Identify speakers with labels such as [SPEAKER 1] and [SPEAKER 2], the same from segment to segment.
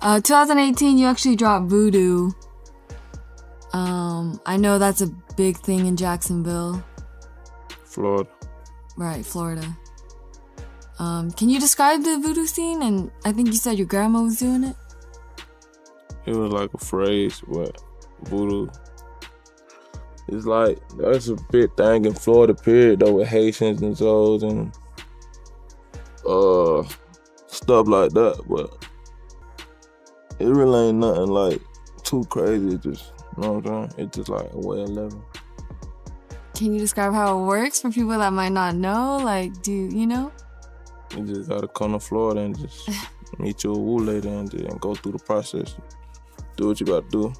[SPEAKER 1] 2018, you actually dropped Voodoo. I know that's a big thing in Jacksonville.
[SPEAKER 2] Florida.
[SPEAKER 1] Right, Florida. Can you describe the voodoo scene? And I think you said your grandma was doing it?
[SPEAKER 2] It was like a phrase, but voodoo. It's like, that's a big thing in Florida, period, though, with Haitians and Zoes and stuff like that, but it really ain't nothing like too crazy. It just, you know what I'm saying? It's just like a way of living.
[SPEAKER 1] Can you describe how it works for people that might not know? Like, you know?
[SPEAKER 2] You just gotta come to Florida and just meet your woo lady and go through the process. Do what you gotta do.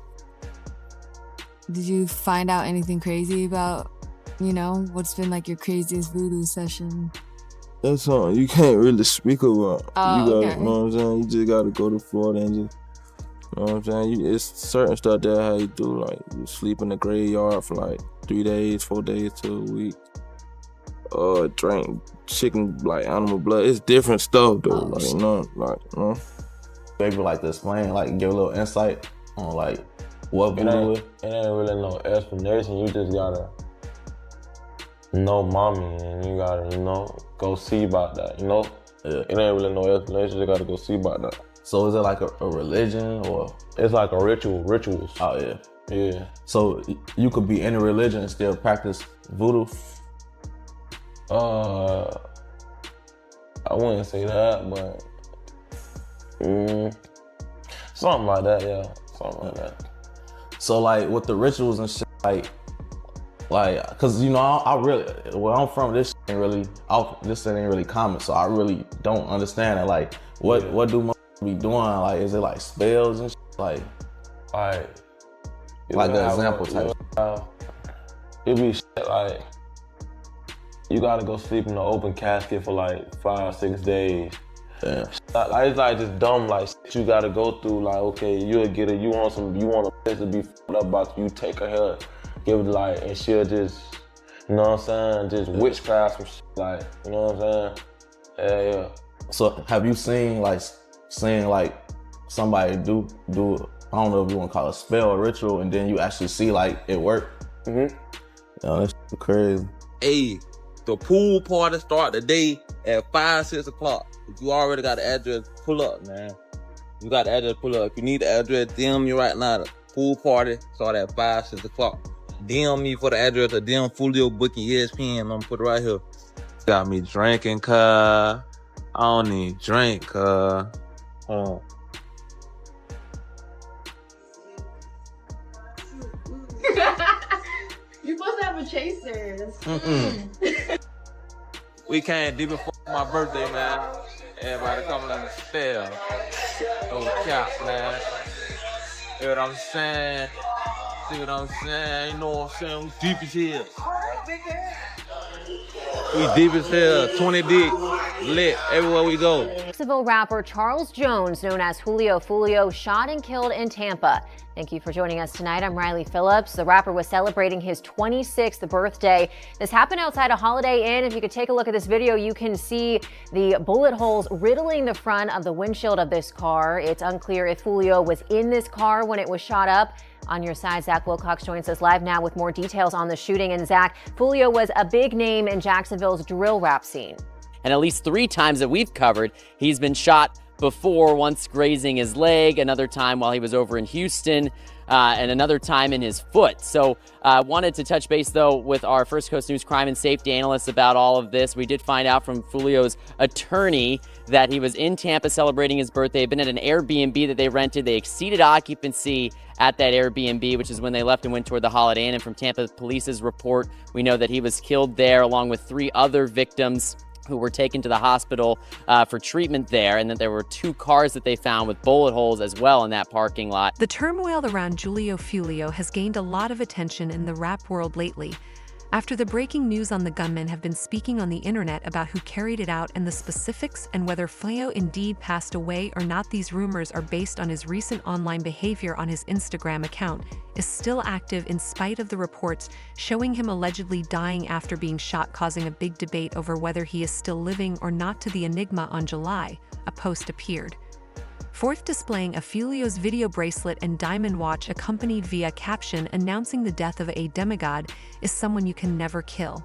[SPEAKER 1] Did you find out anything crazy about, you know, what's been like your craziest voodoo session?
[SPEAKER 2] That's something you can't really speak about.
[SPEAKER 1] Oh,
[SPEAKER 2] you gotta,
[SPEAKER 1] okay.
[SPEAKER 2] You know what I'm saying? You just gotta go to Florida and just, you know what I'm saying? It's certain stuff there how you do, like you sleep in the graveyard for like 3 days, 4 days to a week. Drink chicken, like animal blood. It's different stuff though, like, you know.
[SPEAKER 3] Maybe like to explain, like give a little insight on like what voodoo is.
[SPEAKER 4] It ain't really no explanation. You just gotta know mommy and you gotta, you know, go see about that, you know?
[SPEAKER 3] Yeah.
[SPEAKER 4] It ain't really no explanation. You just gotta go see about that.
[SPEAKER 3] So is it like a religion or?
[SPEAKER 4] It's like a rituals.
[SPEAKER 3] Oh yeah.
[SPEAKER 4] Yeah.
[SPEAKER 3] So you could be any religion and still practice voodoo?
[SPEAKER 4] I wouldn't say that, but something like that, yeah. Something like that.
[SPEAKER 3] So like with the rituals and shit, like, cause you know, I really, where I'm from, this shit ain't really common, so I really don't understand it. Like, what do motherfuckers be doing? Like, is it like spells and shit? Like the example type.
[SPEAKER 4] It be shit like, you gotta go sleep in an open casket for like 5-6 days.
[SPEAKER 3] Yeah.
[SPEAKER 4] Like, it's like just dumb like shit you gotta go through. Like, okay, you'll get it. You want a place to be fucked up about you. Take her here, give it like, and she'll just, you know what I'm saying? Just witchcraft some shit. Like, you know what I'm saying? Yeah.
[SPEAKER 3] So have you seen like somebody do I don't know if you want to call it a spell or ritual, and then you actually see like it work?
[SPEAKER 4] Mm-hmm.
[SPEAKER 3] Yo, that's crazy.
[SPEAKER 5] Hey, the pool party start today at 5-6 o'clock. If you already got the address, pull up, man. You got the address, pull up. If you need the address, DM me right now. The pool party start at 5-6 o'clock. DM me for the address or DM Julio booking ESPN. I'm gonna put it right here. Got me drinking, cuz. I don't need drink, cuz.
[SPEAKER 6] You're supposed to have a chaser.
[SPEAKER 5] We came deep before my birthday, man. Everybody coming on the spell. No cap, man. You know what I'm saying? See what I'm saying? You know what I'm saying? We deep as hell. We deep as hell. 20 deep. Lit everywhere we go.
[SPEAKER 7] Jacksonville rapper Charles Jones, known as Julio Foolio, shot and killed in Tampa. Thank you for joining us tonight. I'm Riley Phillips. The rapper was celebrating his 26th birthday. This happened outside a Holiday Inn. If you could take a look at this video, you can see the bullet holes riddling the front of the windshield of this car. It's unclear if Foolio was in this car when it was shot up. On your side, Zach Wilcox joins us live now with more details on the shooting. And Zach, Foolio was a big name in Jacksonville's drill rap scene.
[SPEAKER 8] And at least 3 times that we've covered, he's been shot before, once grazing his leg, another time while he was over in Houston, and another time in his foot. So I wanted to touch base, though, with our First Coast News crime and safety analyst about all of this. We did find out from Foolio's attorney that he was in Tampa celebrating his birthday, been at an Airbnb that they rented. They exceeded occupancy at that Airbnb, which is when they left and went toward the Holiday Inn. And from Tampa Police's report, we know that he was killed there along with 3 other victims who were taken to the hospital for treatment there, and that there were 2 cars that they found with bullet holes as well in that parking lot.
[SPEAKER 9] The turmoil around Julio Foolio has gained a lot of attention in the rap world lately, after the breaking news on the gunman have been speaking on the internet about who carried it out and the specifics and whether Foolio indeed passed away or not. These rumors are based on his recent online behavior on his Instagram account, is still active in spite of the reports showing him allegedly dying after being shot, causing a big debate over whether he is still living or not. To the enigma on July, a post appeared. Fourth, displaying a Foolio's video bracelet and diamond watch accompanied via caption announcing the death of a demigod is someone you can never kill.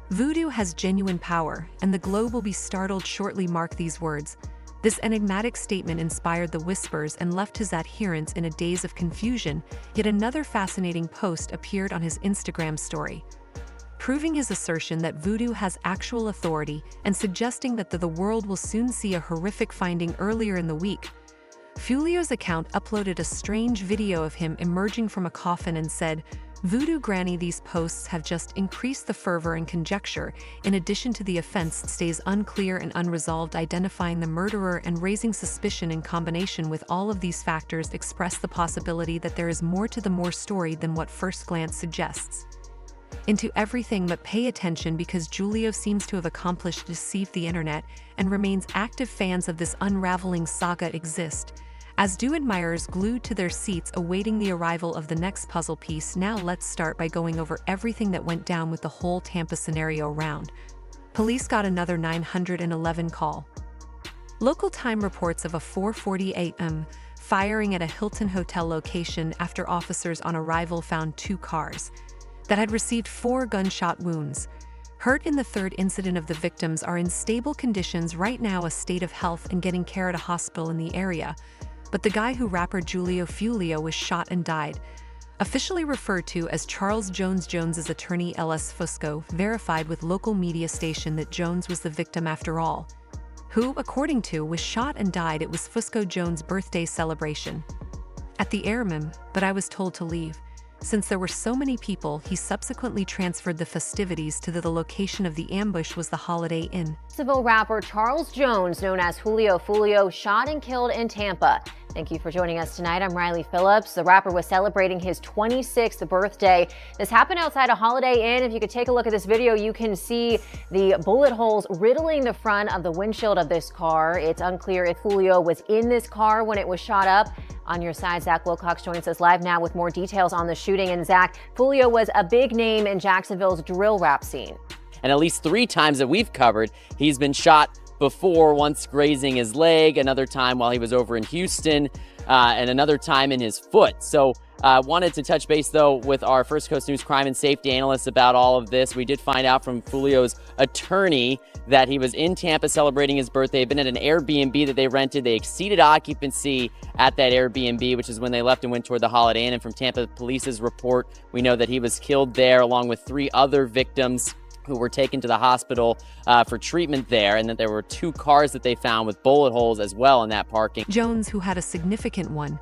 [SPEAKER 9] Voodoo has genuine power, and the globe will be startled shortly. Mark these words. This enigmatic statement inspired the whispers and left his adherents in a daze of confusion, yet another fascinating post appeared on his Instagram story, proving his assertion that voodoo has actual authority and suggesting that the world will soon see a horrific finding. Earlier in the week, Foolio's account uploaded a strange video of him emerging from a coffin and said, "Voodoo Granny." These posts have just increased the fervor and conjecture. In addition to the offense stays unclear and unresolved, identifying the murderer and raising suspicion in combination with all of these factors express the possibility that there is more to the story than what first glance suggests. Into everything, but pay attention because Julio seems to have accomplished to deceive the internet and remains active. Fans of this unraveling saga exist, as do admirers glued to their seats awaiting the arrival of the next puzzle piece. Now let's start by going over everything that went down with the whole Tampa scenario round. Police got another 911 call. Local time reports of a 4:40 a.m. firing at a Hilton hotel location after officers on arrival found 2 cars that had received 4 gunshot wounds. Hurt in the third incident of the victims are in stable conditions right now, a state of health, and getting care at a hospital in the area. But the guy who rapper Julio Foolio was shot and died. Officially referred to as Charles Jones, Jones's attorney L.S. Fusco verified with local media station that Jones was the victim after all. Who, according to, was shot and died. It was Fusco Jones' birthday celebration at the Airman, but I was told to leave. Since there were so many people, he subsequently transferred the festivities to the location of the ambush was the Holiday Inn.
[SPEAKER 7] Jacksonville rapper Charles Jones, known as Julio Foolio, shot and killed in Tampa. Thank you for joining us tonight. I'm Riley Phillips. The rapper was celebrating his 26th birthday. This happened outside a Holiday Inn. If you could take a look at this video, you can see the bullet holes riddling the front of the windshield of this car. It's unclear if Julio was in this car when it was shot up. On your side, Zach Wilcox joins us live now with more details on the shooting. And Zach, Julio was a big name in Jacksonville's drill rap scene.
[SPEAKER 8] And at least 3 times that we've covered, he's been shot before, once grazing his leg, another time while he was over in Houston, and another time in his foot. So wanted to touch base, though, with our First Coast News crime and safety analyst about all of this. We did find out from Foolio's attorney that he was in Tampa celebrating his birthday. He'd been at an Airbnb that they rented. They exceeded occupancy at that Airbnb, which is when they left and went toward the Holiday Inn. And from Tampa Police's report, we know that he was killed there along with 3 other victims who were taken to the hospital for treatment there, and that there were 2 cars that they found with bullet holes as well in that parking.
[SPEAKER 9] Jones, who had a significant 1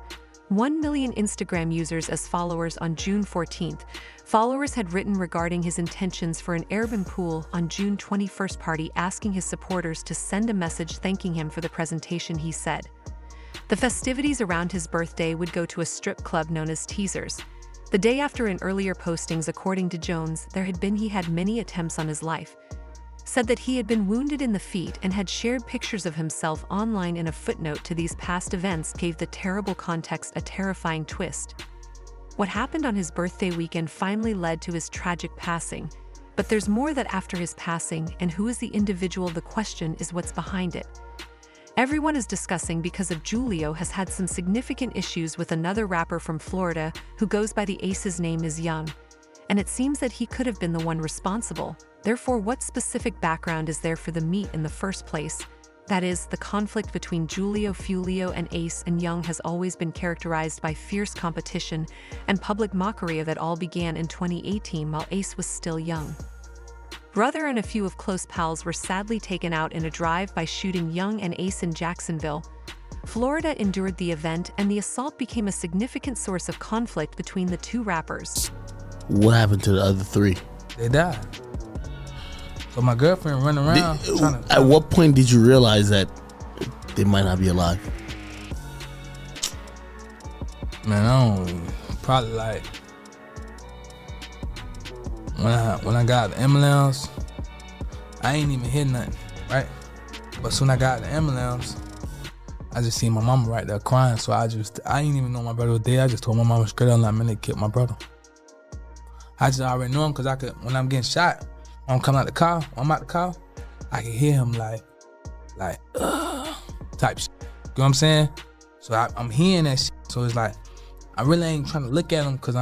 [SPEAKER 9] million Instagram users as followers on June 14th. Followers had written regarding his intentions for an urban pool on June 21st party, asking his supporters to send a message thanking him for the presentation. He said the festivities around his birthday would go to a strip club known as Teasers. The day after, in earlier postings, according to Jones, he had many attempts on his life. Said that he had been wounded in the feet and had shared pictures of himself online. In a footnote to these past events, gave the terrible context a terrifying twist. What happened on his birthday weekend finally led to his tragic passing. But there's more. That after his passing, and who is the individual? The question is what's behind it. Everyone is discussing because of Julio has had some significant issues with another rapper from Florida who goes by the Ace's name is Young. And it seems that he could have been the one responsible. Therefore, what specific background is there for the meet in the first place? That is, the conflict between Julio Foolio and Ace and Young has always been characterized by fierce competition and public mockery of it. All began in 2018 while Ace was still young. Brother and a few of close pals were sadly taken out in a drive-by shooting. Young and Ace in Jacksonville, Florida endured the event, and the assault became a significant source of conflict between the 2 rappers.
[SPEAKER 10] What happened to the other 3?
[SPEAKER 11] They died. So my girlfriend running around trying to...
[SPEAKER 10] At what point did you realize that they might not be alive?
[SPEAKER 11] Man, I don't... Probably like... When I got the ambulance, I ain't even hit nothing, right? But soon I got the ambulance, I just seen my mama right there crying. So I ain't even know my brother was dead. I just told my mama straight up, like, man, they killed my brother. I just already know him because I could, when I'm getting shot, when I'm coming out the car, when I'm out the car, I can hear him like, type shit. know what I'm saying? So I'm hearing that shit. So it's like, I really ain't trying to look at them because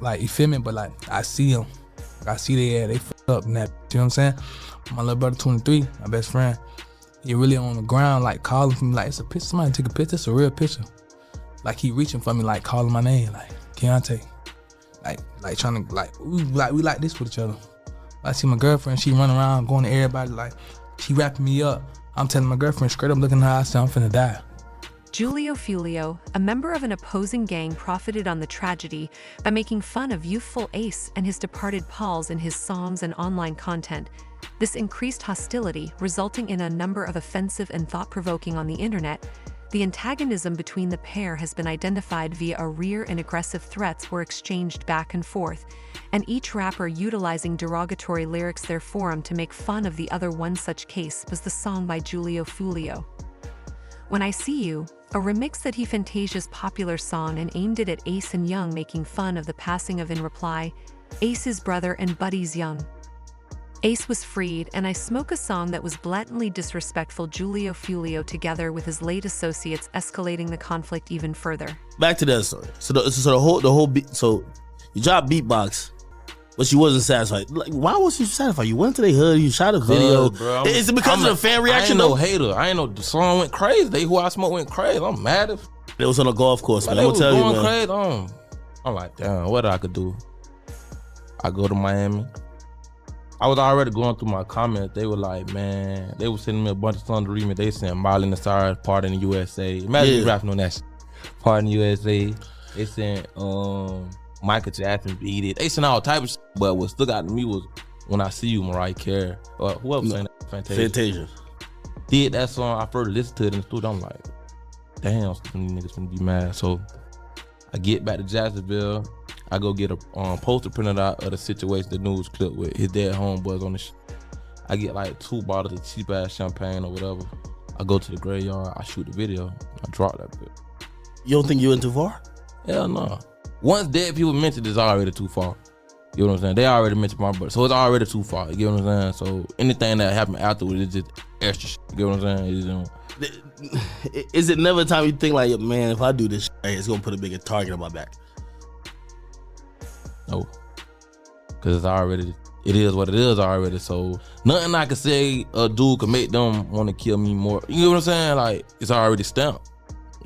[SPEAKER 11] like, you feel me? But like, I see them. I see they fucked up in that, you know what I'm saying? My little brother, 23, my best friend, he really on the ground, like calling for me, like, it's a picture, somebody take a picture, it's a real picture. Like, he reaching for me, like calling my name, like, Keontae. Like trying to, we like this with each other. I see my girlfriend, she running around, going to everybody, like, she wrapping me up. I'm telling my girlfriend straight up, looking in her eyes, I'm finna die.
[SPEAKER 9] Julio Foolio, a member of an opposing gang, profited on the tragedy by making fun of youthful Ace and his departed pals in his songs and online content. This increased hostility, resulting in a number of offensive and thought-provoking on the internet. The antagonism between the pair has been identified via a rear and aggressive threats were exchanged back and forth, and each rapper utilizing derogatory lyrics their forum to make fun of the other. One such case was the song by Julio Foolio, When I See You, a remix that he Fantasia's popular song and aimed it at Ace and Young, making fun of the passing of In Reply, Ace's brother and buddies Young. Ace was freed, and I Smoke, a song that was blatantly disrespectful. Julio Foolio together with his late associates escalating the conflict even further.
[SPEAKER 10] Back to that story. So the whole beat. So you dropped Beatbox, but she wasn't satisfied. Like, why was she satisfied? You went to their hood, you shot a video.
[SPEAKER 2] Bro,
[SPEAKER 10] Is it because of the fan reaction?
[SPEAKER 2] I ain't no hater. I ain't know the song went crazy. They Who I Smoke went crazy. I'm mad if
[SPEAKER 10] it was on a golf course, man.
[SPEAKER 2] They
[SPEAKER 10] I'm
[SPEAKER 2] was
[SPEAKER 10] gonna tell
[SPEAKER 2] going
[SPEAKER 10] you, man.
[SPEAKER 2] crazy. I'm like, damn, what I could do? I go to Miami. I was already going through my comments. They were like, man, they were sending me a bunch of songs to read me. They sent Miley Cyrus, Part in the USA. Imagine me rapping on that shit. Part in the USA. They sent Michael Jackson, Beat It. They sent all type of shit. But what stuck out to me was When I See You, Mariah Carey. Who else sang that?
[SPEAKER 10] Fantasia.
[SPEAKER 2] Did that song. I first listened to it in the studio. I'm like, damn, some of these niggas gonna be mad. So I get back to Jacksonville. I go get a poster printed out of the situation, the news clip with his dead homeboys on the I get like 2 bottles of cheap ass champagne or whatever. I go to the graveyard, I shoot the video, I drop that bit.
[SPEAKER 10] You don't think you went too far?
[SPEAKER 2] Hell no. Once dead people mention it's already too far. You know what I'm saying? They already mentioned my brother, so it's already too far. You know what I'm saying? So anything that happened afterwards is just extra shit. You know what I'm saying?
[SPEAKER 10] Is it never a time you think like, man, if I do this shit, it's gonna put a bigger target on my back?
[SPEAKER 2] No, because it is what it is already. So nothing I can say a dude can make them want to kill me more. You know what I'm saying? Like, it's already stamped.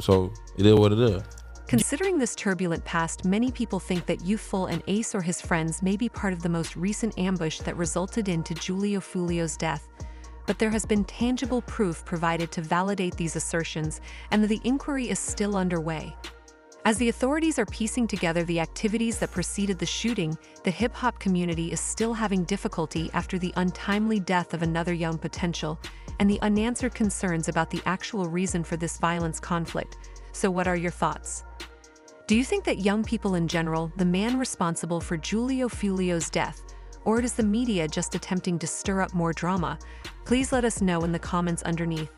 [SPEAKER 2] So it is what it is.
[SPEAKER 9] Considering this turbulent past, many people think that Youthful and Ace or his friends may be part of the most recent ambush that resulted into Julio Foolio's death. But there has been tangible proof provided to validate these assertions, and the inquiry is still underway. As the authorities are piecing together the activities that preceded the shooting, the hip-hop community is still having difficulty after the untimely death of another young potential and the unanswered concerns about the actual reason for this violence conflict. So what are your thoughts? Do you think that young people in general, the man responsible for Julio Foolio's death, or it is the media just attempting to stir up more drama? Please let us know in the comments underneath.